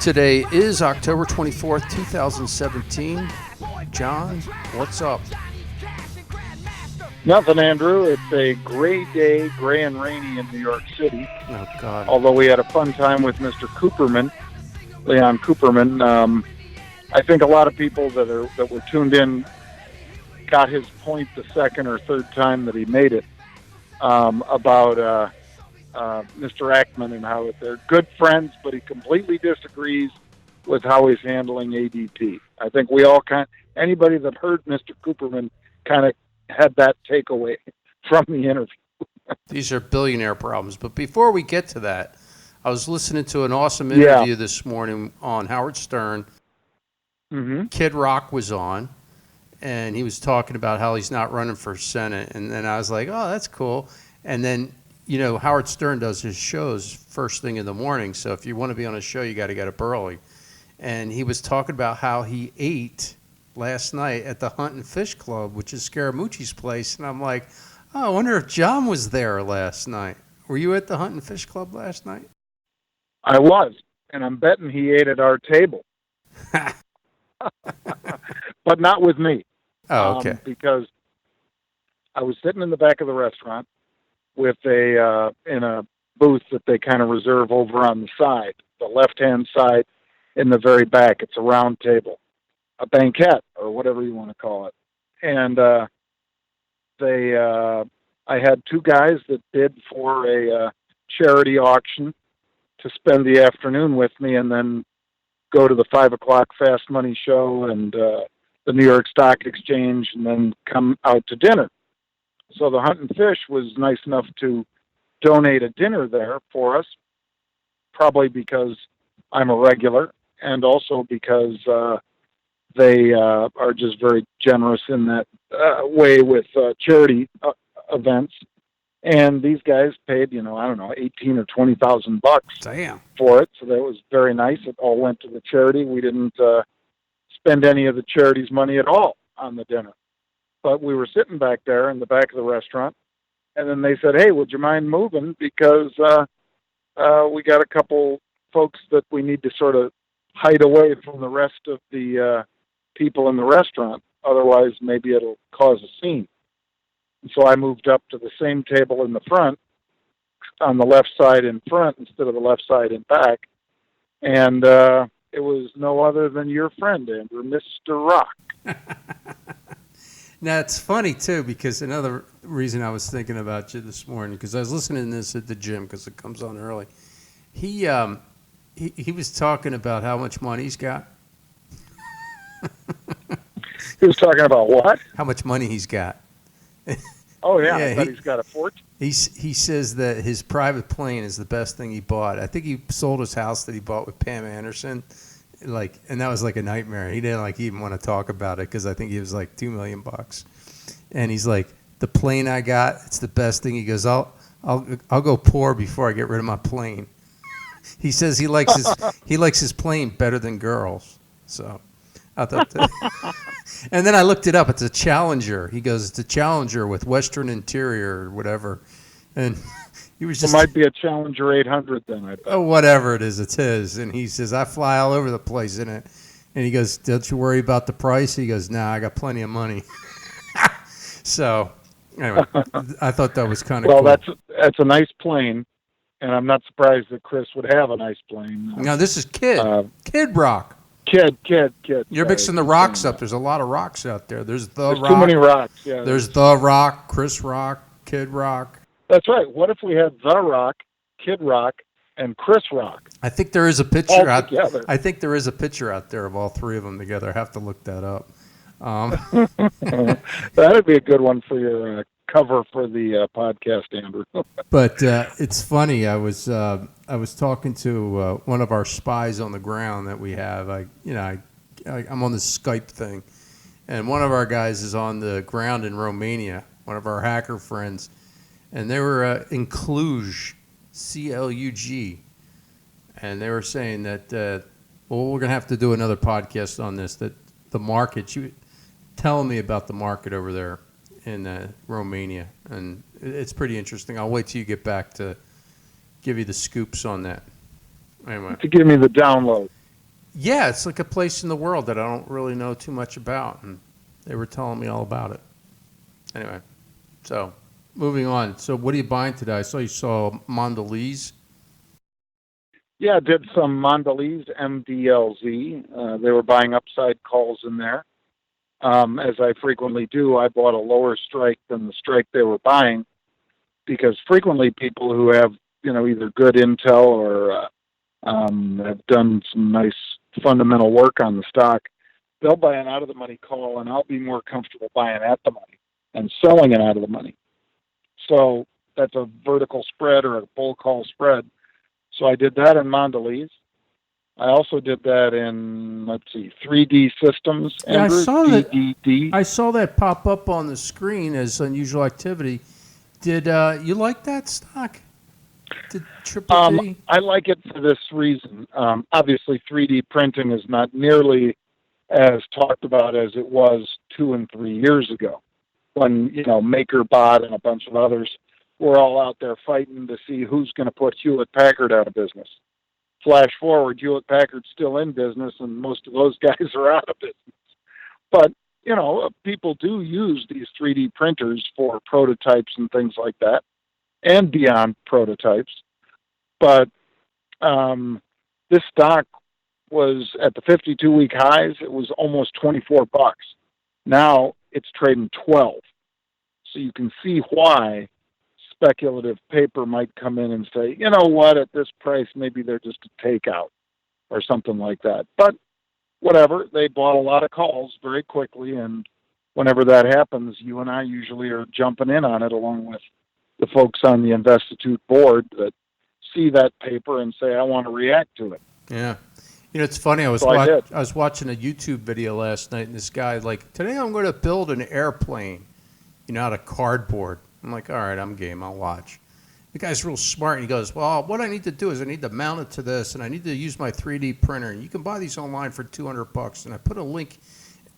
Today is October 24th, 2017. John, what's up? Nothing, Andrew. It's a gray day, gray and rainy in New York City. Oh, God. Although we had a fun time with Mr. Cooperman, Leon Cooperman. I think a lot of people that were tuned in got his point the second or third time that he made it about Mr. Ackman and how they're good friends, but he completely disagrees with how he's handling ADP. I think we all anybody that heard Mr. Cooperman kind of had that takeaway from the interview. These are billionaire problems. But before we get to that, I was listening to an awesome interview this morning on Howard Stern. Mm-hmm. Kid Rock was on, and he was talking about how he's not running for Senate. And then I was like, oh, that's cool. And then, you know, Howard Stern does his shows first thing in the morning. So if you want to be on a show, you got to get up early. And he was talking about how he ate last night at the Hunt and Fish Club, which is Scaramucci's place. And I'm like, oh, I wonder if John was there last night. Were you at the Hunt and Fish Club last night? I was, and I'm betting he ate at our table. But not with me. Oh, okay. Because I was sitting in the back of the restaurant with in a booth that they kind of reserve over on the side, the left-hand side in the very back. It's a round table, a banquette, or whatever you want to call it. And I had two guys that bid for a charity auction to spend the afternoon with me and then go to the 5 o'clock Fast Money show and the New York Stock Exchange and then come out to dinner. So the Hunt and Fish was nice enough to donate a dinner there for us, probably because I'm a regular and also because they are just very generous in that way with charity events. And these guys paid, I don't know, $18,000 or $20,000 for it. So that was very nice. It all went to the charity. We didn't spend any of the charity's money at all on the dinner. But we were sitting back there in the back of the restaurant, and then they said, hey, would you mind moving? Because we got a couple folks that we need to sort of hide away from the rest of the people in the restaurant. Otherwise, maybe it'll cause a scene. So I moved up to the same table in the front, on the left side in front instead of the left side in back. And it was no other than your friend, Andrew, Mr. Rock. Now, it's funny, too, because another reason I was thinking about you this morning, because I was listening to this at the gym because it comes on early. He was talking about how much money he's got. He was talking about what? How much money he's got. Oh, yeah, I bet he's got a fortune. He says that his private plane is the best thing he bought. I think he sold his house that he bought with Pam Anderson, and that was like a nightmare. He didn't even want to talk about it because I think he was like $2 million. And he's like, the plane I got, it's the best thing. He goes, I'll go poor before I get rid of my plane. He says he likes his plane better than girls. So I thought that. And then I looked it up. It's a Challenger. He goes, it's a Challenger with Western interior or whatever. And he was just... It might be a Challenger 800 then, I bet. Oh, whatever it is, it's his. And he says, I fly all over the place in it. And he goes, don't you worry about the price? He goes, nah, I got plenty of money. So, anyway, I thought that was kind of cool. Well, that's a nice plane. And I'm not surprised that Chris would have a nice plane. Now, this is Kid Rock. Kid. You're mixing the rocks up. There's a lot of rocks out there. There's Rock. Too many rocks. Yeah. There's The Rock, Chris Rock, Kid Rock. That's right. What if we had The Rock, Kid Rock, and Chris Rock? I think there is a picture out. Together. I think there is a picture out there of all three of them together. I have to look that up. That'd be a good one for your cover for the podcast, Andrew. But it's funny. I was talking to one of our spies on the ground that we have. I'm on this Skype thing, and one of our guys is on the ground in Romania. One of our hacker friends, and they were in Cluj, CLUG, and they were saying that we're gonna have to do another podcast on this. That the market, telling me about the market over there in Romania, and It's pretty interesting. I'll wait till you get back to give you the scoops on that. Anyway. To give me the download. Yeah, it's like a place in the world that I don't really know too much about, and they were telling me all about it. Anyway, so moving on. So what are you buying today? I saw you saw Mondelez. Yeah, did some Mondelez MDLZ. They were buying upside calls in there. As I frequently do, I bought a lower strike than the strike they were buying because frequently people who have, either good intel or have done some nice fundamental work on the stock, they'll buy an out-of-the-money call, and I'll be more comfortable buying at the money and selling it out of the money. So that's a vertical spread or a bull call spread. So I did that in Mondelez. I also did that in, 3D Systems. Yeah, Andrew, I saw that. DDD. I saw that pop up on the screen as unusual activity. Did you like that stock? Did Triple D? I like it for this reason. Obviously, 3D printing is not nearly as talked about as it was 2 and 3 years ago, when MakerBot and a bunch of others were all out there fighting to see who's going to put Hewlett Packard out of business. Flash forward, Hewlett Packard's still in business, and most of those guys are out of business. But people do use these 3D printers for prototypes and things like that, and beyond prototypes. But this stock was at the 52-week highs. It was almost $24. Now it's trading 12. So you can see why speculative paper might come in and say, you know what, at this price, maybe they're just a takeout or something like that. But whatever, they bought a lot of calls very quickly, and whenever that happens, you and I usually are jumping in on it along with the folks on the Investitute board that see that paper and say, I want to react to it. Yeah. It's funny. I was watching a YouTube video last night, and this guy, today I'm going to build an airplane, out of cardboard. I'm like, all right, I'm game. I'll watch. The guy's real smart, and he goes, well, what I need to do is I need to mount it to this, and I need to use my 3D printer, and you can buy these online for $200. And I put a link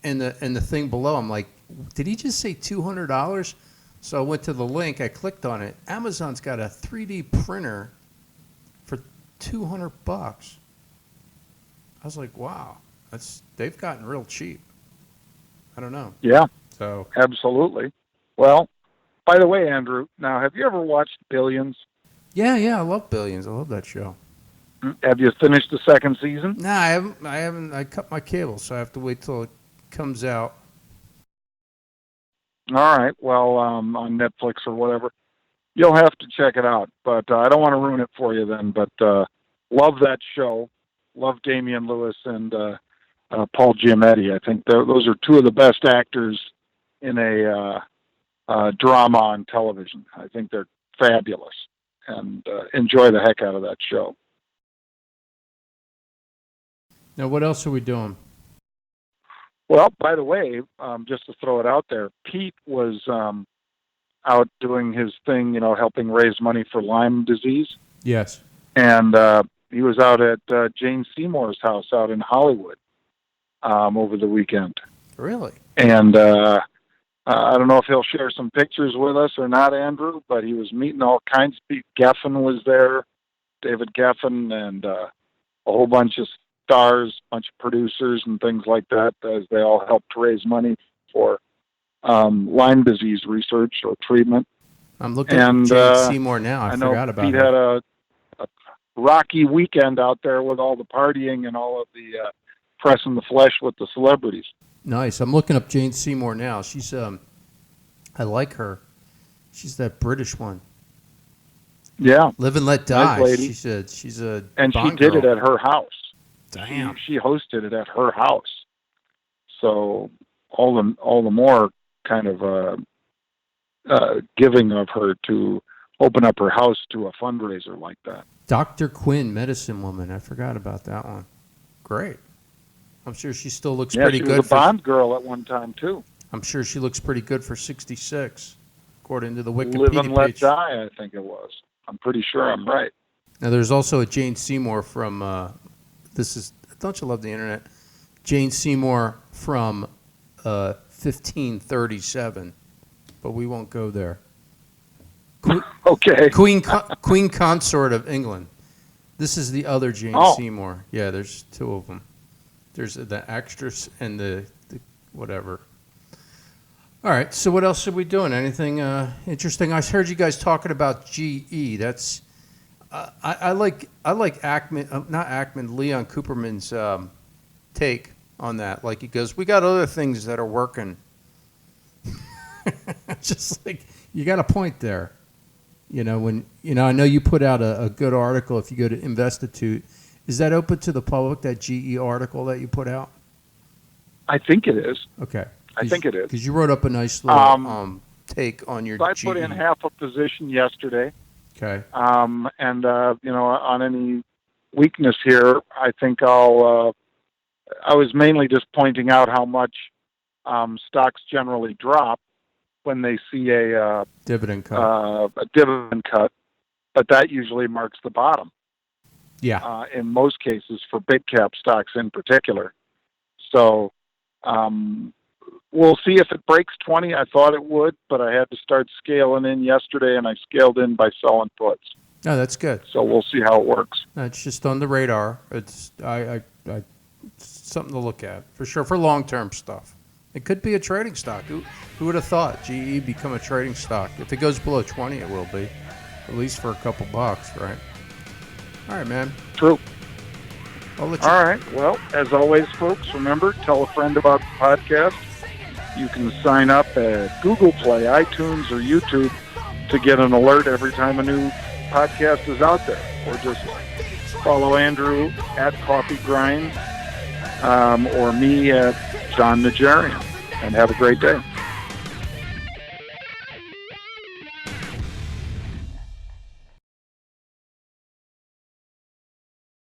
in the thing below. I'm like, did he just say $200? So I went to the link. I clicked on it. Amazon's got a 3D printer for $200. I was like, wow, they've gotten real cheap. I don't know. Yeah, so absolutely. Well, by the way, Andrew, now have you ever watched Billions? Yeah, I love Billions. I love that show. Have you finished the second season? No, I haven't. I cut my cable, so I have to wait till it comes out. All right. Well, on Netflix or whatever, you'll have to check it out. But I don't want to ruin it for you then. But love that show. Love Damian Lewis and Paul Giamatti. I think those are two of the best actors in a drama on television. I think they're fabulous, and enjoy the heck out of that show. Now, what else are we doing? Well, by the way, just to throw it out there, Pete was out doing his thing, helping raise money for Lyme disease. Yes. And he was out at Jane Seymour's house out in Hollywood over the weekend. Really? And I don't know if he'll share some pictures with us or not, Andrew, but he was meeting all kinds of people. Geffen was there, David Geffen, and a whole bunch of stars, a bunch of producers and things like that, as they all helped to raise money for Lyme disease research or treatment. I'm looking at Jane Seymour now. I forgot about Pete her. had a rocky weekend out there with all the partying and all of the press in the flesh with the celebrities. Nice. I'm looking up Jane Seymour now. She's I like her. She's that British one. Yeah. Live and Let Die. Nice lady. She's a and she Bond did girl. it at her house. Damn. She hosted it at her house. So all the more kind of giving of her to open up her house to a fundraiser like that. Dr. Quinn, Medicine Woman. I forgot about that one. Great. I'm sure she still looks pretty good. She was a Bond girl at one time, too. I'm sure she looks pretty good for 66, according to the Wikipedia Live and Let page. Die, I think it was. I'm pretty sure I'm right. Now, there's also a Jane Seymour from, don't you love the internet? Jane Seymour from 1537, but we won't go there. Okay. Queen Consort of England. This is the other Jane Seymour. Yeah, there's two of them. There's the actress and the whatever. All right, so what else are we doing? Anything interesting? I heard you guys talking about GE. That's I like Leon Cooperman's take on that. Like he goes, we got other things that are working. Just like you got a point there. I know you put out a good article. If you go to Investitute, is that open to the public? That GE article that you put out? I think it is. Okay. I think it is. Because you wrote up a nice little take on your so I GE. put in half a position yesterday. Okay. On any weakness here, I think I was mainly just pointing out how much stocks generally drop when they see a dividend cut. But that usually marks the bottom. Yeah. In most cases, for big cap stocks in particular. So we'll see if it breaks 20. I thought it would, but I had to start scaling in yesterday, and I scaled in by selling puts. No, that's good. So we'll see how it works. It's just on the radar. It's something to look at for sure for long-term stuff. It could be a trading stock. Who would have thought GE become a trading stock? If it goes below 20, it will be, at least for a couple bucks, right? All right, man. True. I'll let you. All right. Well, as always, folks, remember, tell a friend about the podcast. You can sign up at Google Play, iTunes, or YouTube to get an alert every time a new podcast is out there. Or just follow Andrew at Coffee Grind or me at John Nigerian. And have a great day.